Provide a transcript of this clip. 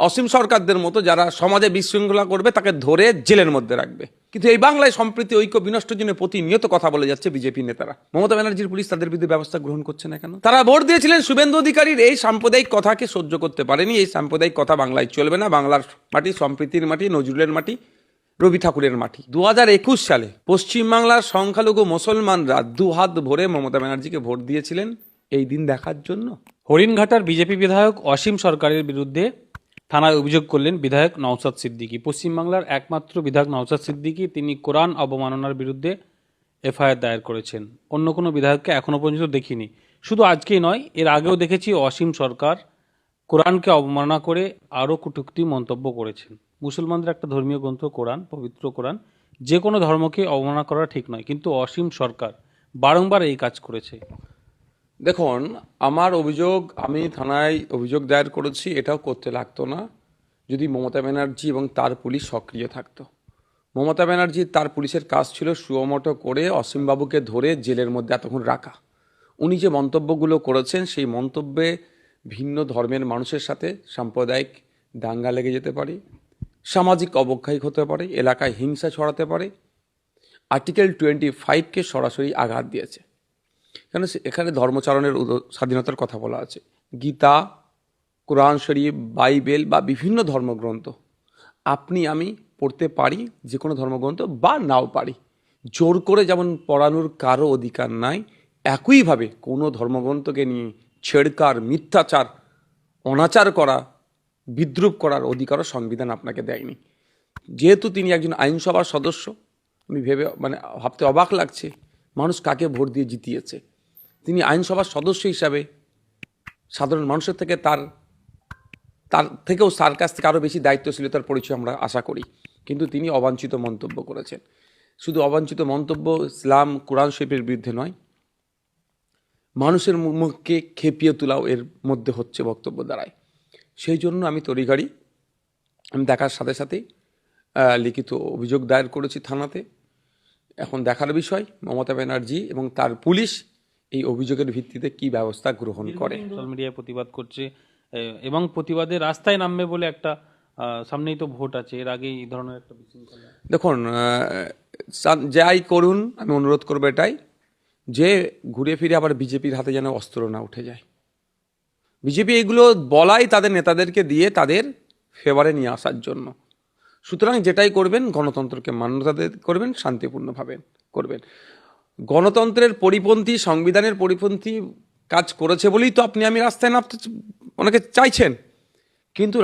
অসীম সরকারদের মতো যারা সমাজে বিশৃঙ্খলা করবে তাকে ধরে জেলের মধ্যে রাখবে। কিন্তু এই বাংলায় সম্প্রীতি ঐক্য বিনষ্টের জন্য প্রতিনিয়ত কথা বলে যাচ্ছে বিজেপি নেতারা। মমতা ব্যানার্জির পুলিশ তাদের বিরুদ্ধে ব্যবস্থা গ্রহণ করছে না কেন? তারা ভোট দিয়েছিলেন শুভেন্দু অধিকারীর এই সাম্প্রদায়িক কথাকে সহ্য করতে পারেনি। এই সাম্প্রদায়িক কথা বাংলায় চলবে না। বাংলার মাটি সম্প্রীতির মাটি, নজরুলের মাটি, রবি ঠাকুরের মাটি। 2021 সালে পশ্চিমবাংলার সংখ্যালঘু মুসলমানরা দুহাত ভরে মমতা ব্যানার্জিকে ভোট দিয়েছিলেন এই দিন দেখার জন্য। হরিণঘাটার বিজেপি বিধায়ক অসীম সরকারের বিরুদ্ধে থানায় অভিযোগ করলেন বিধায়ক নওশাদ সিদ্দিকী। পশ্চিমবাংলার একমাত্র বিধায়ক নওশাদ সিদ্দিকী, তিনি কোরআন অবমাননার বিরুদ্ধে এফআইআর দায়ের করেছেন। অন্য কোনো বিধায়ককে এখনো পর্যন্ত দেখিনি। শুধু আজকেই নয়, এর আগেও দেখেছি অসীম সরকার কোরআনকে অবমাননা করে আরও কটূক্তি মন্তব্য করেছেন। মুসলমানদের একটা ধর্মীয় গ্রন্থ কোরআন, পবিত্র কোরআন, যে কোনো ধর্মকে অবমাননা করা ঠিক নয়, কিন্তু অসীম সরকার বারংবার এই কাজ করেছে। দেখুন, আমার অভিযোগ, আমি থানায় অভিযোগ দায়ের করেছি, এটাও করতে লাগতো না যদি মমতা ব্যানার্জি এবং তার পুলিশ সক্রিয় থাকতো। মমতা ব্যানার্জি তার পুলিশের কাজ ছিল সুমোটো করে অসীমবাবুকে ধরে জেলের মধ্যে এতক্ষণ রাখা। উনি যে মন্তব্যগুলো করেছেন সেই মন্তব্যে ভিন্ন ধর্মের মানুষের সাথে সাম্প্রদায়িক দাঙ্গা লেগে যেতে পারে, সামাজিক অবক্ষয় হতে পারে, এলাকায় হিংসা ছড়াতে পারে। আর্টিকেল 25কে সরাসরি আঘাত দিয়েছে। কেন? এখানে ধর্মচারণের স্বাধীনতার কথা বলা আছে। গীতা, কোরআন শরীফ, বাইবেল বা বিভিন্ন ধর্মগ্রন্থ আপনি আমি পড়তে পারি, যে কোনো ধর্মগ্রন্থ, বা নাও পারি। জোর করে যেমন পড়ানোর কারো অধিকার নাই, একইভাবে কোনো ধর্মগ্রন্থকে নিয়ে ছেড়কার, মিথ্যাচার, অনাচার করা, বিদ্রূপ করার অধিকারও সংবিধান আপনাকে দেয়নি। যেহেতু তিনি একজন আইনসভার সদস্য, আমি ভাবতে অবাক লাগছে মানুষ কাকে ভোট দিয়ে জিতিয়েছে। তিনি আইনসভার সদস্য হিসাবে সাধারণ মানুষের থেকে তার থেকেও তার কাছ থেকে আরও বেশি দায়িত্বশীলতার পরিচয় আমরা আশা করি। কিন্তু তিনি অবাঞ্ছিত মন্তব্য করেছেন। শুধু অবাঞ্ছিত মন্তব্য ইসলাম, কোরআন শরীফের বিরুদ্ধে নয়, মানুষের মুখকে খেপিয়ে তোলাও এর মধ্যে হচ্ছে বক্তব্য দ্বারায়। সেই জন্য আমি তড়িঘড়ি আমি দেখার সাথে সাথেই লিখিত অভিযোগ দায়ের করেছি থানাতে। এখন দেখার বিষয় মমতা ব্যানার্জি এবং তার পুলিশ এই অভিযোগের ভিত্তিতে কি ব্যবস্থা গ্রহণ করে। সোশ্যাল মিডিয়ায় প্রতিবাদ করছে এবং প্রতিবাদে রাস্তায় নামবে বলে একটা, সামনেই তো ভোট আছে, এর আগেই এই ধরনের একটা বিশৃঙ্খলা। দেখুন, যাই করুন, আমি অনুরোধ করবো এটাই, যে ঘুরে ফিরে আবার বিজেপির হাতে যেন অস্ত্র না উঠে যায়। বিজেপি এগুলো বলাই তাদের নেতাদেরকে দিয়ে তাদের ফেভারে নিয়ে আসার জন্য। সুতরাং যেটাই করবেন গণতন্ত্রকে মান্যতা করবেন, শান্তিপূর্ণভাবে করবেন। গণতন্ত্রের পরিপন্থী, সংবিধানের পরিপন্থী কাজ করেছে বলেই তো আপনি আমি রাস্তায় নামতে অনেকে চাইছেন। কিন্তু